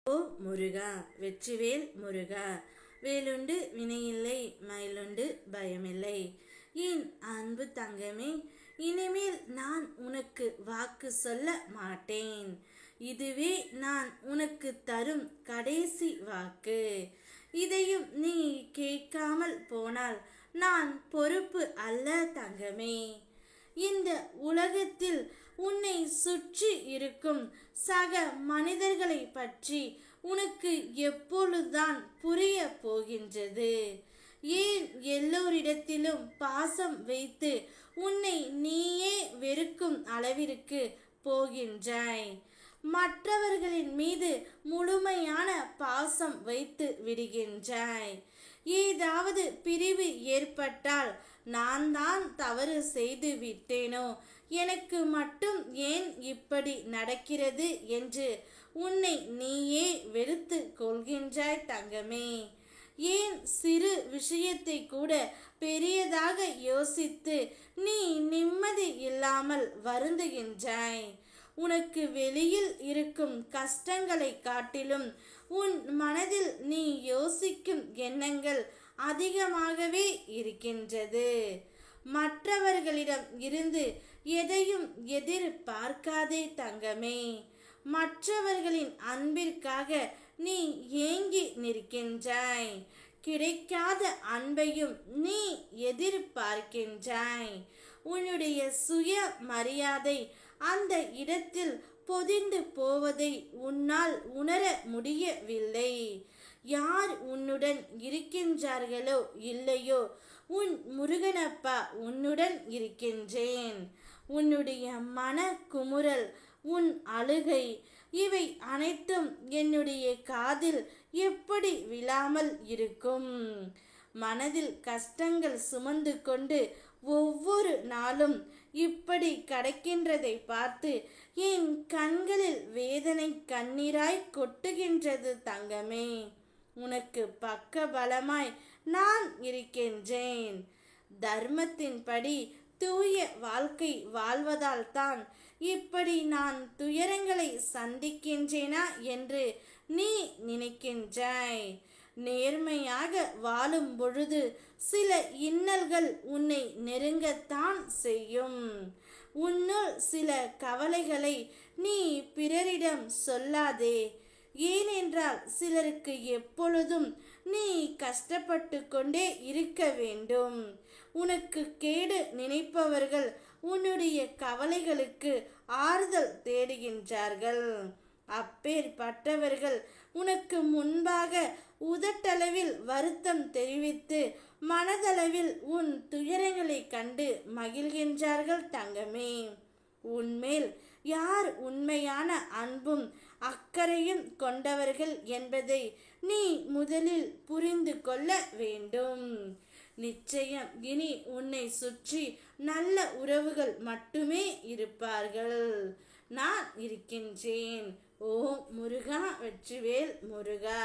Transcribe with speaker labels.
Speaker 1: ஓ முருகா, வெற்றிவேல் முருகா, வேலுண்டு வினையில்லை, மயிலுண்டு பயமில்லை. என் அன்பு தங்கமே, இனிமேல் நான் உனக்கு வாக்கு சொல்ல மாட்டேன். இதுவே நான் உனக்கு தரும் கடைசி வாக்கு. இதையும் நீ கேட்காமல் போனால் நான் பொறுப்பு அல்ல தங்கமே. இந்த உலகத்தில் உன்னை சுற்றி இருக்கும் சக மனிதர்களை பற்றி உனக்கு எப்பொழுதுதான் புரிய போகின்றது? ஏன் எல்லோரிடத்திலும் பாசம் வைத்து உன்னை நீயே வெறுக்கும் அளவிற்கு போகின்றாய்? மற்றவர்களின் மீது முழுமையான பாசம் வைத்து விடுகின்றாய். ஏதாவது பிரிவு ஏற்பட்டால் நான் தான் தவறு செய்து விட்டேனோ, எனக்கு மட்டும் ஏன் இப்படி நடக்கிறது என்று உன்னை நீயே வெறுத்து கொள்கின்றாய் தங்கமே. ஏன் சிறு விஷயத்தை கூட பெரியதாக யோசித்து நீ நிம்மதி இல்லாமல் வருந்துகின்றாய்? உனக்கு வெளியில் இருக்கும் கஷ்டங்களை காட்டிலும் உன் மனதில் நீ யோசிக்கும் எண்ணங்கள் அதிகமாகவே இருக்கின்றது. மற்றவர்களிடம் இருந்து எதையும் எதிர்பார்க்காதே தங்கமே. மற்றவர்களின் அன்பிற்காக நீ ஏங்கி நிற்கின்றாய். கிடைக்காத அன்பையும் நீ எதிர்பார்க்கின்றாய். உன்னுடைய சுய மரியாதை அந்த இடத்தில் பொதிந்து போவதை உன்னால் உணர முடியவில்லை. யார் உன்னுடன் இருக்கின்றார்களோ இல்லையோ, உன் முருகனப்பா உன்னுடன் இருக்கின்றேன். உன்னுடைய மன குமுறல், உன் அழுகை, இவை அனைத்தும் என்னுடைய காதில் எப்படி விழாமல் இருக்கும்? மனதில் கஷ்டங்கள் சுமந்து கொண்டு ஒவ்வொரு நாளும் இப்படி கடக்கின்றதை பார்த்து என் கண்களில் வேதனை கண்ணீராய் கொட்டுகின்றது தங்கமே. உனக்கு பக்க பலமாய் நான் இருக்கின்றேன். தர்மத்தின்படி தூய வாழ்க்கை வாழ்வதால் தான் இப்படி நான் துயரங்களை சந்திக்கின்றேனா என்று நீ நினைக்கின்றாய். நேர்மையாக வாழும் பொழுது சில இன்னல்கள் உன்னை நெருங்கத்தான் செய்யும். உன்னுள் சில கவலைகளை நீ பிறரிடம் சொல்லாதே. ஏனென்றால் சிலருக்கு எப்பொழுதும் நீ கஷ்டப்பட்டு கொண்டே இருக்க வேண்டும். உனக்கு கேடு நினைப்பவர்கள் உன்னுடைய கவலைகளுக்கு ஆறுதல் தேடுகின்றார்கள். அப்பேற்பட்டவர்கள் உனக்கு முன்பாக உதட்டளவில் வருத்தம் தெரிவித்து மனதளவில் உன் துயரங்களை கண்டு மகிழ்கின்றார்கள் தங்கமே. உன்மேல் யார் உண்மையான அன்பும் அக்கறையும் கொண்டவர்கள் என்பதை நீ முதலில் புரிந்து கொள்ள வேண்டும். நிச்சயம் இனி உன்னை சுற்றி நல்ல உறவுகள் மட்டுமே இருப்பார்கள். நான் இருக்கின்றேன். ஓ முருகா, வெற்றிவேல் முருகா.